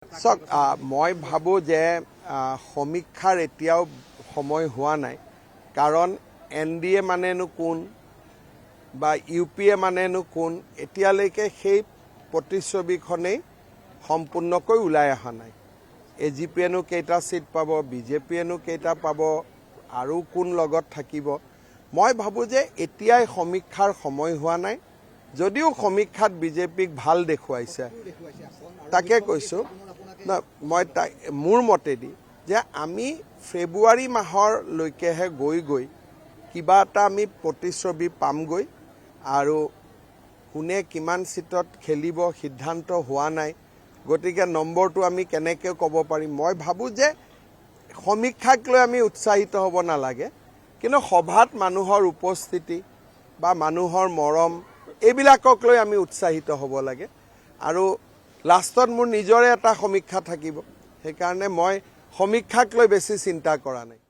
চাওক মই ভাবোঁ যে সমীক্ষাৰ এতিয়াও সময় হোৱা নাই কাৰণ NDA মানেনো কোন বা UPA মানেনো কোন এতিয়ালৈকে সেই প্ৰতিচ্ছবিখনেই সম্পূৰ্ণকৈ ওলাই অহা নাই AGPয়েনো কেইটা সিট পাব BJPয়েনো কেইটা পাব আৰু কোন লগত থাকিব মই ভাবোঁ যে এতিয়াই সমীক্ষাৰ সময় হোৱা নাই যদিও সমীক্ষাত বিজেপিক ভাল দেখুৱাইছে তাকে কৈছোঁ না মই মোৰ মতেদি যে আমি ফেব্ৰুৱাৰী মাহৰলৈকেহে গৈ কিবা এটা আমি প্ৰতিচ্ছবি পামগৈ আৰু কোনে কিমান সিটত খেলিব সিদ্ধান্ত হোৱা নাই গতিকে নম্বৰটো আমি কেনেকৈ ক'ব পাৰিম মই ভাবোঁ যে সমীক্ষাক লৈ আমি উৎসাহিত হ'ব নালাগে কিন্তু সভাত মানুহৰ উপস্থিতি বা মানুহৰ মৰম এইবিলাকক লৈ আমি উৎসাহিত হ'ব লাগে আৰু লাষ্টত মোৰ নিজৰে এটা সমীক্ষা থাকিব সেইকাৰণে মই সমীক্ষাক লৈ বেছি চিন্তা কৰা নাই